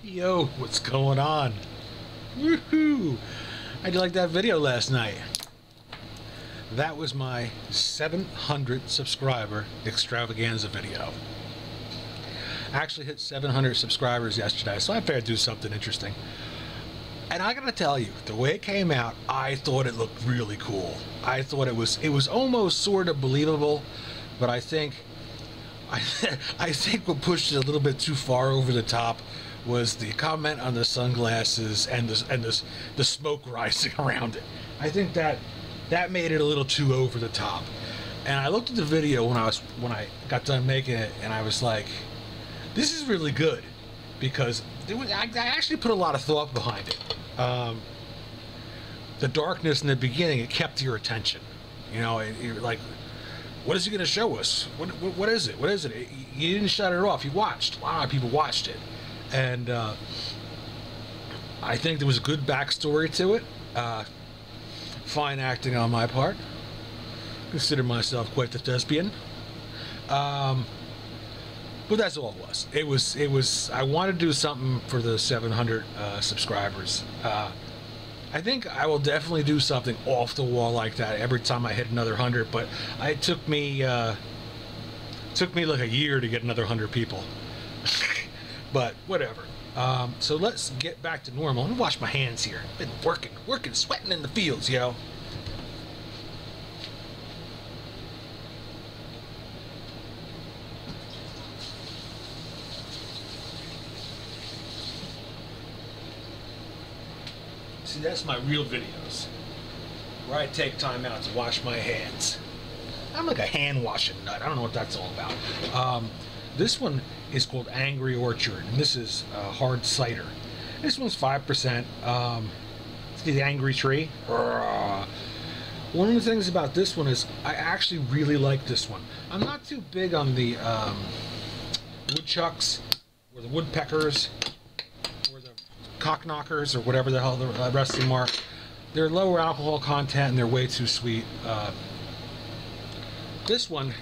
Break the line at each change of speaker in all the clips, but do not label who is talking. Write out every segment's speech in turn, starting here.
Yo, what's going on? Woohoo! How'd you like that video last night? That was my 700 subscriber extravaganza video. I actually hit 700 subscribers yesterday, so I figured I'd do something interesting. And I gotta tell you, the way it came out, I thought it looked really cool. I thought it was almost sort of believable, but I think what pushed it a little bit too far over the top was the comment on the sunglasses and the smoke rising around it. I think that made it a little too over the top. And I looked at the video when I got done making it, and I was like, this is really good, because I actually put a lot of thought behind it. The darkness in the beginning, it kept your attention. You know, you're like, what is he going to show us? What is it? What is it? You didn't shut it off. You watched. A lot of people watched it. And I think there was a good backstory to it. Fine acting on my part. Consider myself quite the thespian. But that's all it was. It was. I wanted to do something for the 700 subscribers. I think I will definitely do something off the wall like that every time I hit another 100. But it took me like a year to get another 100 people. But whatever. So let's get back to normal. I'm gonna wash my hands here. Been working, sweating in the fields, yo. See, that's my real videos, where I take time out to wash my hands. I'm like a hand washing nut. I don't know what that's all about. This one is called Angry Orchard, and this is hard cider. This one's 5%. See the angry tree? One of the things about this one is I actually really like this one. I'm not too big on the woodchucks or the woodpeckers or the cockknockers or whatever the hell the rest of them are. They're lower alcohol content and they're way too sweet. This one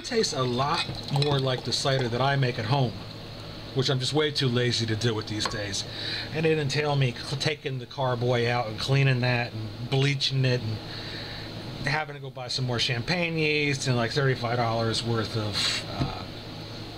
tastes a lot more like the cider that I make at home, which I'm just way too lazy to do it these days. And it entails me taking the carboy out and cleaning that and bleaching it and having to go buy some more champagne yeast and like $35 worth of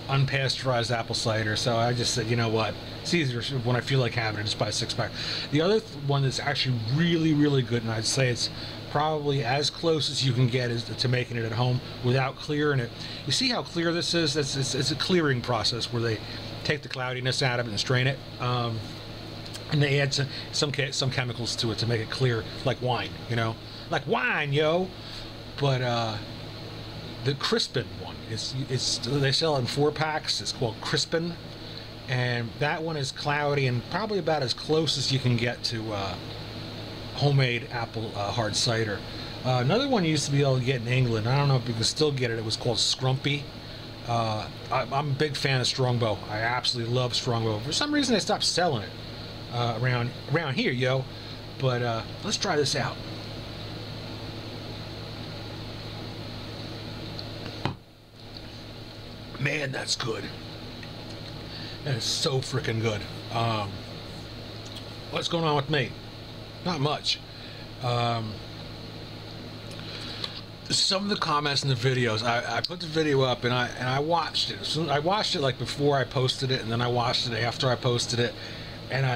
unpasteurized apple cider. So I just said, you know what, it's easier when I feel like having it, just buy a 6-pack. The other one that's actually really, really good, and I'd say it's probably as close as you can get is to making it at home without clearing it. You see how clear this is? It's a clearing process where they take the cloudiness out of it and strain it, and they add some chemicals to it to make it clear, like wine, you know, like wine, yo. But the Crispin one they sell it in 4-packs. It's called Crispin, and that one is cloudy and probably about as close as you can get to homemade apple hard cider. Another one you used to be able to get in England. I don't know if you can still get it. It was called Scrumpy. I'm a big fan of Strongbow. I absolutely love Strongbow. For some reason, they stopped selling it around here, yo. But let's try this out. Man, that's good. That is so freaking good. What's going on with me? Not much. Some of the comments in the videos, I put the video up and I watched it. So I watched it like before I posted it, and then I watched it after I posted it. And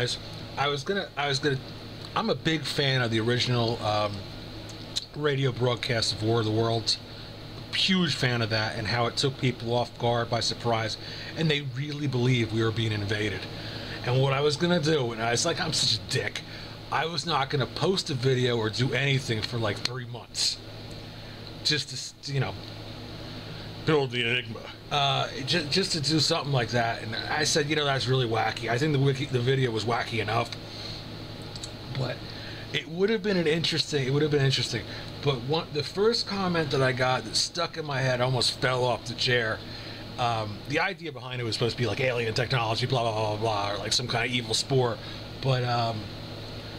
I'm a big fan of the original radio broadcast of War of the Worlds. Huge fan of that, and how it took people off guard by surprise, and they really believed we were being invaded. And what I was gonna do, and I was like, I'm such a dick, I was not gonna post a video or do anything for like 3 months, just to, you know, build the enigma, just to do something like that. And I said, you know, that's really wacky. I think the video was wacky enough, but it would have been interesting. But the first comment that I got that stuck in my head, almost fell off the chair. The idea behind it was supposed to be like alien technology, blah blah blah blah blah, or like some kind of evil spore. But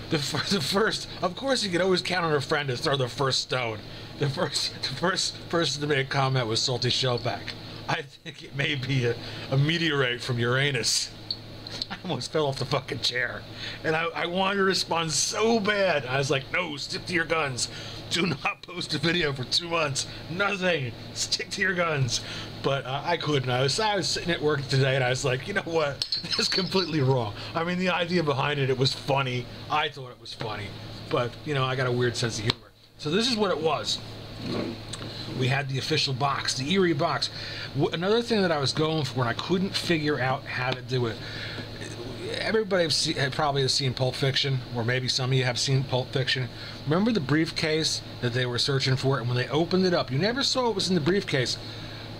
the first, of course, you can always count on a friend to throw the first stone. The first person to make a comment was Salty Shellback. I think it may be a meteorite from Uranus. I almost fell off the fucking chair. And I wanted to respond so bad. I was like, no, stick to your guns. Do not post a video for 2 months. Nothing. Stick to your guns. But I couldn't. I was sitting at work today and I was like, you know what? That's completely wrong. I mean, the idea behind it was funny. I thought it was funny. But, you know, I got a weird sense of humor. So this is what it was. We had the official box, the Eerie box. Another thing that I was going for and I couldn't figure out how to do it. Everybody probably has seen Pulp Fiction, or maybe some of you have seen Pulp Fiction. Remember the briefcase that they were searching for? And when they opened it up, you never saw what was in the briefcase,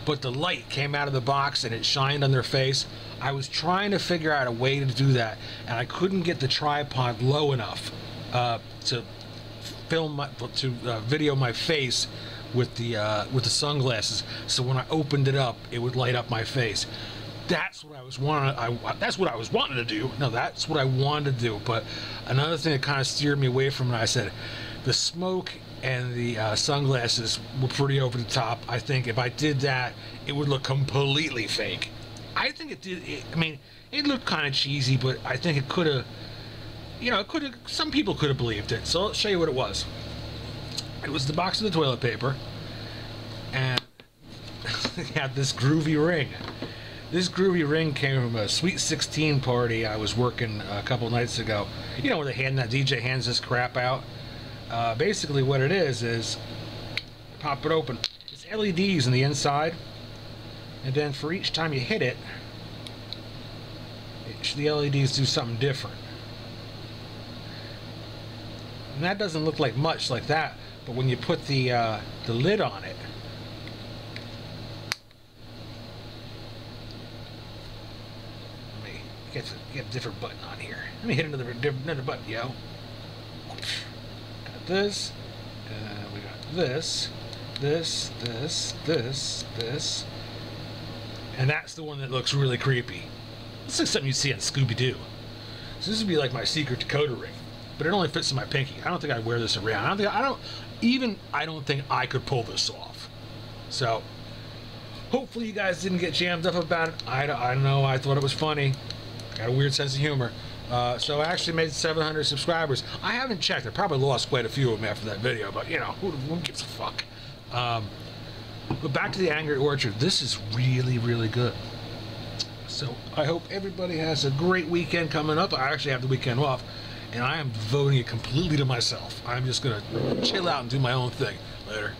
but the light came out of the box and it shined on their face. I was trying to figure out a way to do that, and I couldn't get the tripod low enough to video my face with the sunglasses. So when I opened it up, it would light up my face. That's what I was wanting to do. No, that's what I wanted to do. But another thing that kind of steered me away from it, I said, the smoke and the sunglasses were pretty over the top. I think if I did that, it would look completely fake. I think it did. I mean, it looked kind of cheesy, but I think it could have. You know, some people could have believed it. So I'll show you what it was. It was the box of the toilet paper, and it had this groovy ring. This groovy ring came from a Sweet 16 party I was working a couple nights ago. You know, where that DJ hands this crap out. Basically what it is pop it open. It's LEDs on the inside, and then for each time you hit it, the LEDs do something different. And that doesn't look like much like that, but when you put the lid on it, get a different button on here. Let me hit another button, yo. Got this. We got this, and that's the one that looks really creepy. This is something you see on Scooby-Doo. So this would be like my secret decoder ring, but it only fits in my pinky. I don't think I'd wear this around. I don't think I could pull this off. So hopefully you guys didn't get jammed up about it. I don't know. I thought it was funny. Got a weird sense of humor. So I actually made 700 subscribers. I haven't checked. I probably lost quite a few of them after that video, but you know, who gives a fuck? But back to the Angry Orchard. This is really, really good. So I hope everybody has a great weekend coming up. I actually have the weekend off, and I am devoting it completely to myself. I'm just going to chill out and do my own thing. Later.